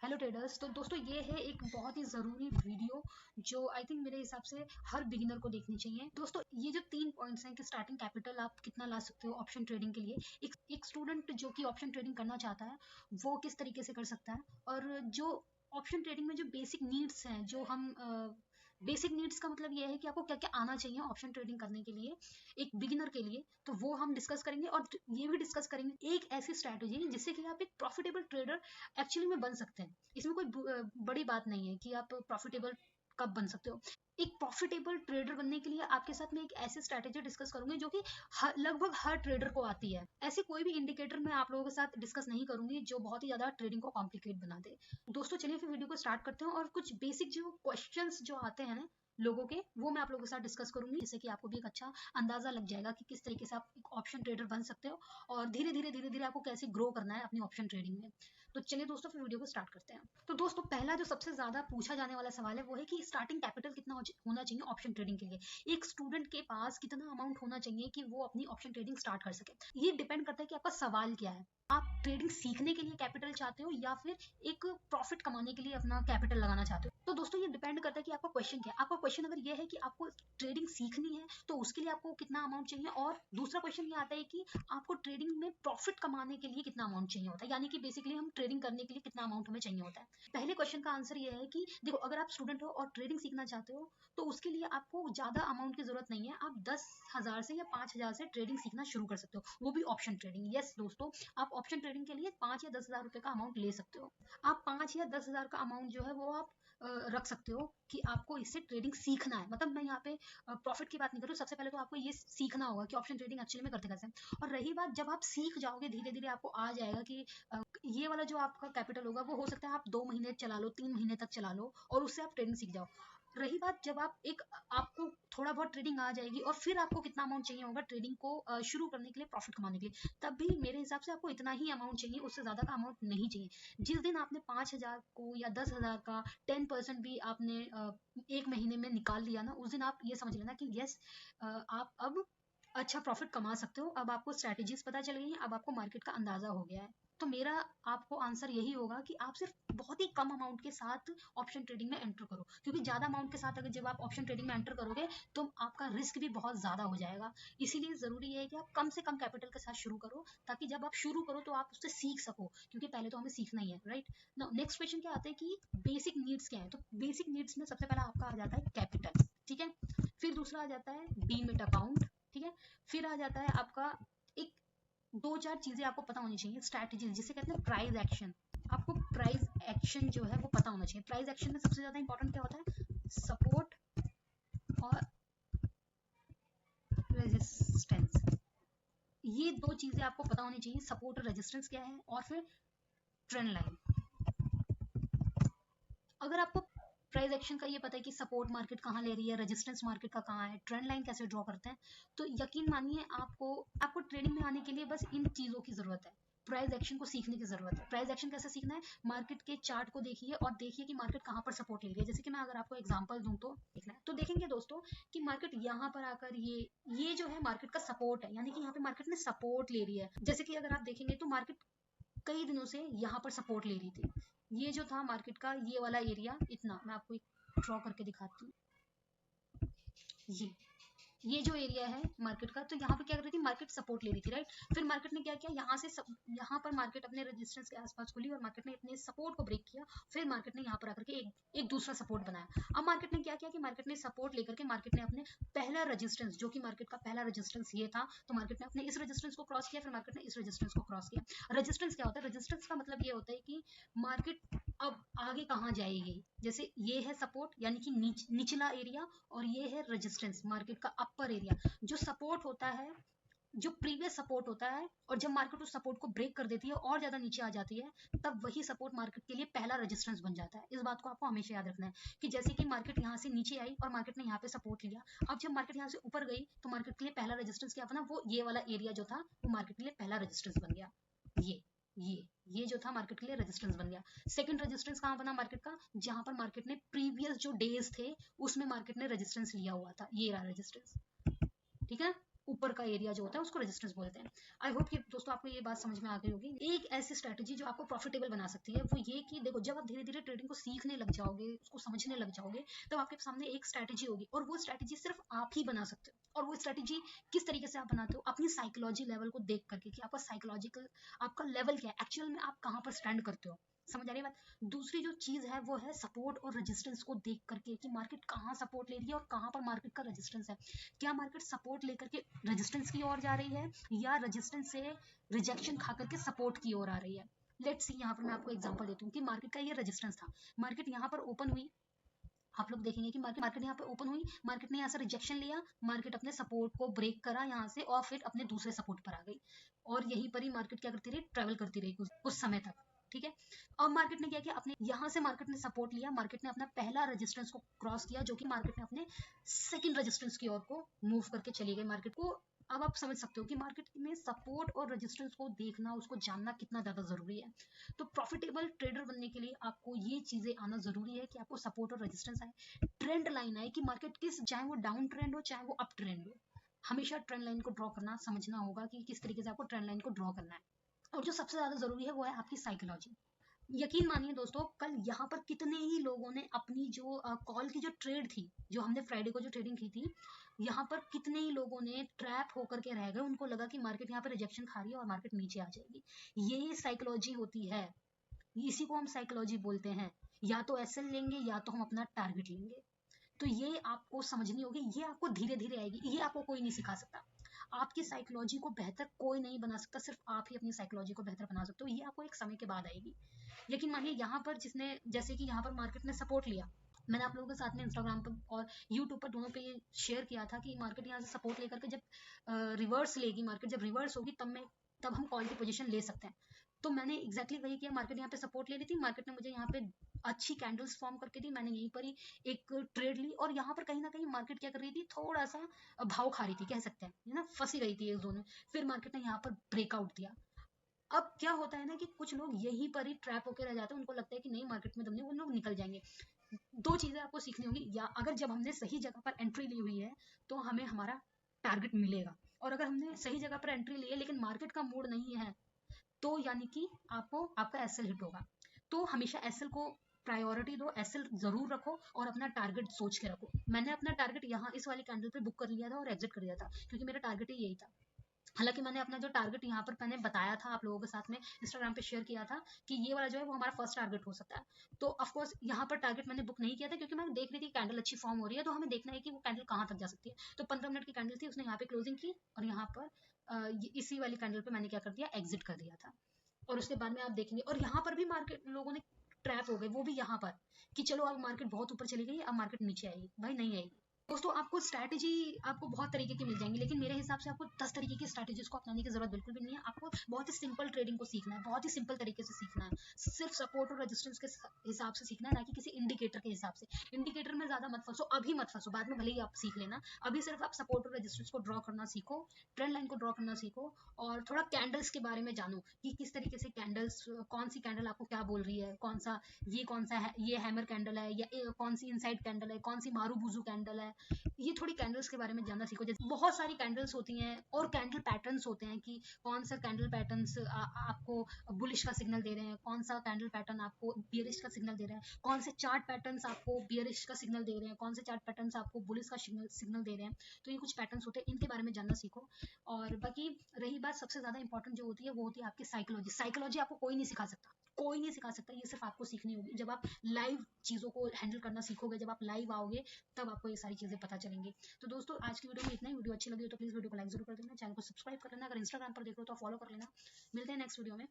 Hello traders. तो दोस्तों ये है एक बहुत ही ज़रूरी वीडियो जो आई थिंक मेरे हिसाब से हर बिगिनर को देखनी चाहिए। दोस्तों ये जो 3 पॉइंट्स हैं कि स्टार्टिंग कैपिटल आप कितना ला सकते हो ऑप्शन ट्रेडिंग के लिए, एक स्टूडेंट जो कि ऑप्शन ट्रेडिंग करना चाहता है वो किस तरीके से कर सकता है, और जो ऑप्शन ट्रेडिंग में जो बेसिक नीड्स हैं, जो हम बेसिक नीड्स का मतलब ये है कि आपको क्या क्या आना चाहिए ऑप्शन ट्रेडिंग करने के लिए एक बिगिनर के लिए, तो वो हम डिस्कस करेंगे। और ये भी डिस्कस करेंगे एक ऐसी स्ट्रैटेजी जिससे कि आप एक प्रॉफिटेबल ट्रेडर एक्चुअली में बन सकते हैं। इसमें कोई बड़ी बात नहीं है कि आप प्रॉफिटेबल कब बन सकते हो। एक प्रॉफिटेबल ट्रेडर बनने के लिए आपके साथ में एक ऐसी स्ट्रैटेजी डिस्कस करूंगी जो कि लगभग हर ट्रेडर को आती है। ऐसे कोई भी इंडिकेटर मैं आप लोगों के साथ डिस्कस नहीं करूंगी जो बहुत ही ज्यादा ट्रेडिंग को कॉम्प्लिकेट बना दे। दोस्तों चलिए फिर वीडियो को स्टार्ट करते हैं, और कुछ बेसिक जो क्वेश्चंस जो आते हैं ना लोगों के, वो मैं आप लोगों के साथ डिस्कस करूंगी, जिससे कि आपको भी एक अच्छा अंदाजा लग जाएगा कि किस तरीके से आप एक ऑप्शन ट्रेडर बन सकते हो और धीरे धीरे आपको कैसे ग्रो करना है अपनी ऑप्शन ट्रेडिंग में। तो चलिए दोस्तों फिर वीडियो को स्टार्ट करते हैं। तो दोस्तों पहला जो सबसे ज्यादा पूछा जाने वाला सवाल है वो है कि स्टार्टिंग कैपिटल कितना होना चाहिए ऑप्शन ट्रेडिंग के लिए। एक स्टूडेंट के पास कितना अमाउंट होना चाहिए कि वो अपनी ऑप्शन ट्रेडिंग स्टार्ट कर सके। ये डिपेंड करता है कि आपका सवाल क्या है। आप ट्रेडिंग सीखने के लिए कैपिटल चाहते हो या फिर एक प्रॉफिट कमाने के लिए अपना कैपिटल लगाना चाहते हो। तो दोस्तों ये डिपेंड करता है कि आपका क्वेश्चन क्या है। आपका क्वेश्चन अगर ये है कि आपको ट्रेडिंग सीखनी है तो उसके लिए आपको कितना अमाउंट चाहिए, और दूसरा क्वेश्चन ये आता है कि आपको ट्रेडिंग में प्रॉफिट कमाने के लिए कितना अमाउंट चाहिए होता है, यानी कि बेसिकली हम ट्रेडिंग करने के लिए कितना अमाउंट हमें चाहिए होता है। पहले क्वेश्चन का आंसर ये है कि देखो, अगर आप स्टूडेंट हो और ट्रेडिंग सीखना चाहते हो तो उसके लिए आपको ज्यादा अमाउंट की जरूरत नहीं है। आप 10,000 से या 5,000 से ट्रेडिंग सीखना शुरू कर सकते हो, वो भी ऑप्शन ट्रेडिंग। यस दोस्तों, आप ऑप्शन ट्रेडिंग के लिए 5 या 10,000 रुपए का अमाउंट ले सकते हो। आप 5 या 10,000 का अमाउंट जो है वो आप रख सकते हो कि आपको इससे ट्रेडिंग सीखना है। मतलब मैं यहाँ पे प्रॉफिट की बात नहीं कर रही हूँ। सबसे पहले तो आपको ये सीखना होगा कि ऑप्शन ट्रेडिंग एक्चुअली में करते कैसे हैं। और रही बात, जब आप सीख जाओगे धीरे धीरे आपको आ जाएगा कि ये वाला जो आपका कैपिटल होगा वो हो सकता है आप 2 महीने चला लो, 3 महीने तक चला लो और उससे आप ट्रेडिंग सीख जाओ। रही बात, जब आपको थोड़ा बहुत ट्रेडिंग आ जाएगी और फिर आपको कितना अमाउंट चाहिए होगा ट्रेडिंग को शुरू करने के लिए, प्रॉफिट कमाने के लिए, तब भी मेरे हिसाब से आपको इतना ही अमाउंट चाहिए, उससे ज्यादा का अमाउंट नहीं चाहिए। जिस दिन आपने 5,000 को या 10,000 का 10% भी आपने एक महीने में निकाल लिया ना, उस दिन आप ये समझ लेना कि यस, आप अब अच्छा प्रॉफिट कमा सकते हो। अब आपको स्ट्रैटेजीज पता चल गई हैं, अब आपको मार्केट का अंदाजा हो गया है। तो मेरा आपको आंसर यही होगा कि आप सिर्फ बहुत ही कम अमाउंट के साथ ऑप्शन ट्रेडिंग में एंटर करो, क्योंकि ज्यादा अमाउंट के साथ अगर जब आप ऑप्शन ट्रेडिंग में एंटर करोगे तो आपका रिस्क भी बहुत ज्यादा हो जाएगा। इसीलिए जरूरी है कि आप कम से कम कैपिटल के साथ शुरू करो, ताकि जब आप शुरू करो तो आप उससे सीख सको, क्योंकि पहले तो हमें सीखना ही है, राइट। नेक्स्ट क्वेश्चन क्या आता है कि बेसिक नीड्स क्या है। तो बेसिक नीड्स में सबसे पहला आपका आ जाता है कैपिटल, ठीक है। फिर दूसरा आ जाता है डीमेट अकाउंट, ठीक है। फिर आ जाता है आपका एक 2-4 चीजें आपको पता होनी चाहिए, स्ट्रैटेजी जिसे कहते हैं प्राइस एक्शन। आपको प्राइस एक्शन जो है वो पता होना चाहिए। प्राइस एक्शन में सबसे ज्यादा इंपॉर्टेंट क्या होता है, सपोर्ट और रेजिस्टेंस। ये 2 चीजें आपको पता होनी चाहिए, सपोर्ट और रेजिस्टेंस क्या है, और फिर ट्रेंड लाइन। अगर आपको प्राइस एक्शन का ये पता है कि सपोर्ट मार्केट कहाँ ले रही है, रेजिस्टेंस मार्केट का कहाँ है, ट्रेंड लाइन कैसे ड्रॉ करते हैं, तो यकीन मानिए आपको ट्रेडिंग में आने के लिए बस इन चीजों की जरूरत है। प्राइस एक्शन को सीखने की जरूरत है। प्राइस एक्शन कैसे सीखना है, मार्केट के चार्ट को देखिए और देखिए कि मार्केट कहाँ पर सपोर्ट ले रही है। जैसे कि मैं अगर आपको एग्जांपल दूं तो देखना है, तो देखेंगे दोस्तों कि मार्केट यहाँ पर आकर ये जो है मार्केट का सपोर्ट है, यानी कि यहाँ पे मार्केट ने सपोर्ट ले रही है। जैसे कि अगर आप देखेंगे तो मार्केट कई दिनों से यहाँ पर सपोर्ट ले रही थी। ये जो था मार्केट का ये वाला एरिया, इतना मैं आपको एक ड्रॉ करके दिखाती हूँ। ये जो एरिया है मार्केट का, तो यहाँ पे क्या कर रही थी, मार्केट सपोर्ट ले रही थी, राइट। फिर मार्केट ने क्या किया, यहाँ पर मार्केट अपने रेजिस्टेंस के आसपास खुली और मार्केट ने अपने सपोर्ट को ब्रेक किया। फिर मार्केट ने यहाँ पर आकर के एक दूसरा सपोर्ट बनाया। अब मार्केट ने क्या किया कि मार्केट ने सपोर्ट लेकर के मार्केट ने अपने पहला रेजिस्टेंस, जो कि मार्केट का पहला रेजिस्टेंस ये था, तो मार्केट ने अपने इस रेजिस्टेंस को क्रॉस किया, फिर मार्केट ने इस रेजिस्टेंस को क्रॉस किया। रेजिस्टेंस क्या होता है, रेजिस्टेंस का मतलब ये होता है कि मार्केट अब आगे कहाँ जाएगी। जैसे ये है सपोर्ट यानी कि निचला एरिया, और ये है रेजिस्टेंस मार्केट का अपर एरिया। जो सपोर्ट होता है, जो प्रीवियस सपोर्ट होता है, और जब मार्केट उस सपोर्ट को ब्रेक कर देती है और ज्यादा नीचे आ जाती है, तब वही सपोर्ट मार्केट के लिए पहला रेजिस्टेंस बन जाता है। इस बात को आपको हमेशा याद रखना है कि जैसे कि मार्केट यहाँ से नीचे आई और मार्केट ने यहाँ पे सपोर्ट लिया, अब जब मार्केट यहाँ से ऊपर गई तो मार्केट के लिए पहला रेजिस्टेंस क्या बना, वो ये वाला एरिया जो था वो मार्केट के लिए पहला रेजिस्टेंस बन गया। ये जो था मार्केट के लिए रेजिस्टेंस बन गया। सेकंड रेजिस्टेंस कहाँ बना मार्केट का, जहां पर मार्केट ने प्रीवियस जो डेज थे उसमें मार्केट ने रेजिस्टेंस लिया हुआ था, ये रहा रेजिस्टेंस, ठीक है। ऊपर का एरिया जो होता है उसको रेजिस्टेंस बोलते हैं। आई होप कि दोस्तों आपको ये बात समझ में आ गई होगी। एक ऐसी स्ट्रैटेजी जो आपको प्रॉफिटेबल बना सकती है वो ये कि देखो, जब आप धीरे धीरे ट्रेडिंग को सीखने लग जाओगे, उसको समझने लग जाओगे, तब आपके सामने एक स्ट्रैटेजी होगी और वो स्ट्रैटेजी सिर्फ आप ही बना सकते हो। और वो स्ट्रैटेजी किस तरीके से आप बनाते हो? अपनी साइकोलॉजी लेवल को देख करके कि आपका साइकोलॉजिकल आपका लेवल क्या है, एक्चुअल में आप कहाँ पर स्टैंड करते हो। समझ आ रही है बात? दूसरी जो चीज है वो है सपोर्ट और रेजिस्टेंस को देख करके कि मार्केट कहाँ सपोर्ट ले रही है और कहाँ पर मार्केट का रेजिस्टेंस है। क्या मार्केट सपोर्ट लेकर के रेजिस्टेंस की ओर जा रही है या रेजिस्टेंस से रिजेक्शन खा करके सपोर्ट की ओर आ रही है? लेट्स सी, यहाँ पर मैं आपको एग्जांपल देती हूँ कि मार्केट का ये रेजिस्टेंस था, मार्केट यहाँ पर ओपन हुई, आप लोग देखेंगे कि मार्केट यहाँ पे ओपन हुई, मार्केट ने यहाँ से रिजेक्शन लिया, मार्केट अपने सपोर्ट को ब्रेक करा यहाँ से और फिर अपने दूसरे सपोर्ट पर आ गई और यहीं पर ही मार्केट क्या करती रही, ट्रेवल करती रही कुछ समय तक। ठीक है, अब मार्केट ने क्या किया, अपने यहाँ से मार्केट ने सपोर्ट लिया, मार्केट ने अपना पहला रेजिस्टेंस को क्रॉस किया, जो कि मार्केट ने अपने सेकंड रेजिस्टेंस की ओर को मूव करके चली गई मार्केट को। अब आप समझ सकते हो कि मार्केट में सपोर्ट और रेजिस्टेंस को देखना, उसको जानना कितना ज्यादा जरूरी है। तो प्रॉफिटेबल ट्रेडर बनने के लिए आपको ये चीजें आना जरूरी है कि आपको सपोर्ट और रेजिस्टेंस आए, ट्रेंड लाइन आए कि मार्केट किस, चाहे वो डाउन ट्रेंड हो चाहे वो अप ट्रेंड हो, हमेशा ट्रेंड लाइन को ड्रॉ करना समझना होगा कि किस तरीके से आपको ट्रेंड लाइन को ड्रॉ करना है। और जो सबसे ज्यादा जरूरी है वो है आपकी साइकोलॉजी। यकीन मानिए दोस्तों, कल यहाँ पर कितने ही लोगों ने अपनी जो कॉल की जो ट्रेड थी, जो हमने फ्राइडे को जो ट्रेडिंग की थी, यहाँ पर कितने ही लोगों ने ट्रैप होकर के रह गए, उनको लगा कि मार्केट यहाँ पर रिजेक्शन खा रही है और मार्केट नीचे आ जाएगी। ये साइकोलॉजी होती है, इसी को हम साइकोलॉजी बोलते हैं। या तो एसएल लेंगे या तो हम अपना टारगेट लेंगे। तो ये आपको समझनी होगी, ये आपको धीरे धीरे आएगी, ये आपको कोई नहीं सिखा सकता। आपकी साइकोलॉजी को बेहतर कोई नहीं बना सकता, सिर्फ आप ही अपनी साइकोलॉजी को बेहतर बना सकते हो। ये आपको एक समय के बाद आएगी। लेकिन मानिए यहाँ पर जिसने, जैसे कि यहाँ पर मार्केट ने सपोर्ट लिया, मैंने आप लोगों के साथ में इंस्टाग्राम पर और यूट्यूब पर दोनों पे ये शेयर किया था कि मार्केट यहाँ से सपोर्ट लेकर के जब रिवर्स लेगी, मार्केट जब रिवर्स होगी तब हम कॉल की पोजीशन ले सकते हैं। तो मैंने एग्जैक्टली वही किया, मार्केट यहाँ पे सपोर्ट ले ली थी, मार्केट ने मुझे यहाँ पे अच्छी कैंडल्स फॉर्म करके दी, मैंने यहीं पर ही एक ट्रेड ली और यहाँ पर कहीं ना कहीं मार्केट क्या कर रही थी, थोड़ा सा भाव खा रही थी, कह सकते हैं, है ना, फंसी रही थी एक जोन में। फिर मार्केट ने यहाँ पर ब्रेकआउट दिया। अब क्या होता है ना कि कुछ लोग यहीं पर ही ट्रैप होकर रह जाते हैं, उनको लगता है कि नहीं मार्केट में दम नहीं, वो लोग निकल जाएंगे। दो चीजें आपको सीखनी होगी, या अगर जब हमने सही जगह पर एंट्री ली हुई है तो हमें हमारा टारगेट मिलेगा, और अगर हमने सही जगह पर एंट्री ली है लेकिन मार्केट का मूड नहीं है तो यानी कि आपको आपका एसएल हिट होगा। तो हमेशा एसएल को प्रायोरिटी दो, एसएल जरूर रखो और अपना टारगेट सोच के रखो। मैंने अपना टारगेट यहाँ इस वाली कैंडल पे बुक कर लिया था और एग्जिट कर दिया था, क्योंकि मेरा टारगेट ही यही था। हालांकि मैंने अपना जो टारगेट यहाँ पर मैंने बताया था आप लोगों के साथ में, इंस्टाग्राम पे शेयर किया था कि ये वाला जो है वो हमारा फर्स्ट टारगेट हो सकता है। तो ऑफकोर्स यहाँ पर टारगेट मैंने बुक नहीं किया था, क्योंकि मैं देख रही थी कैंडल अच्छी फॉर्म हो रही है, तो हमें देखना है कि वो कैंडल कहाँ तक जा सकती है। तो 15 मिनट की कैंडल थी, उसने यहाँ पे क्लोजिंग की और यहाँ पर इसी वाली कैंडल पे मैंने क्या कर दिया, एग्जिट कर दिया था। और उसके बाद में आप देखेंगे, और यहाँ पर भी मार्केट लोगों ने ट्रैप हो गए, वो भी यहाँ पर कि चलो अब मार्केट बहुत ऊपर चली गई, अब मार्केट नीचे आएगी। भाई नहीं आएगी दोस्तों, आपको स्ट्रैटेजी आपको बहुत तरीके की मिल जाएंगी, लेकिन मेरे हिसाब से आपको 10 तरीके की स्ट्रैटेजीज को अपनाने की जरूरत बिल्कुल भी नहीं है। आपको बहुत ही सिंपल ट्रेडिंग को सीखना है, बहुत ही सिंपल तरीके से सीखना है, सिर्फ सपोर्ट और रेजिस्टेंस के हिसाब से सीखना है, ना कि किसी इंडिकेटर के हिसाब से। इंडिकेटर में ज्यादा मत फंसो, अभी मत फंसो, बाद में भले ही आप सीख लेना। अभी सिर्फ आप सपोर्ट और रेजिस्टेंस को ड्रॉ करना सीखो, ट्रेंड लाइन को ड्रॉ करना सीखो, और थोड़ा कैंडल्स के बारे में जानो कि किस तरीके से कैंडल्स, कौन सी कैंडल आपको क्या बोल रही है, कौन सा है, ये हैमर कैंडल है या कौन सी इनसाइड कैंडल है, कौन सी मारू बुजू कैंडल है। ये थोड़ी कैंडल्स के बारे में जानना सीखो। जैसे बहुत सारी कैंडल्स होती हैं और कैंडल पैटर्न्स होते हैं कि कौन सा कैंडल पैटर्न्स आपको बुलिश का सिग्नल दे रहे हैं, कौन सा कैंडल पैटर्न आपको बियरिश का सिग्नल दे रहा है, कौन से चार्ट पैटर्न्स आपको बियरिश का सिग्नल दे रहे हैं, कौन से चार्ट पैटर्न्स आपको बुलिश का सिग्नल दे रहे हैं। तो ये कुछ पैटर्न्स होते हैं, इनके बारे में जानना सीखो। और बाकी रही बात सबसे ज्यादा इंपॉर्टेंट जो होती है वो होती है आपकी साइकोलॉजी। साइकोलॉजी आपको कोई नहीं सिखा सकता, कोई नहीं सिखा सकता, ये सिर्फ आपको सीखनी होगी। जब आप लाइव चीजों को हैंडल करना सीखोगे, जब आप लाइव आओगे, तब आपको ये सारी चीजें पता चलेंगी। तो दोस्तों आज की वीडियो में इतना ही। वीडियो अच्छी लगी हो तो प्लीज वीडियो को लाइक जरूर कर देना, चैनल को सब्सक्राइब कर लेना, अगर इंस्टाग्राम पर देख रहे हो तो फॉलो कर लेना। मिलते हैं नेक्स्ट वीडियो में।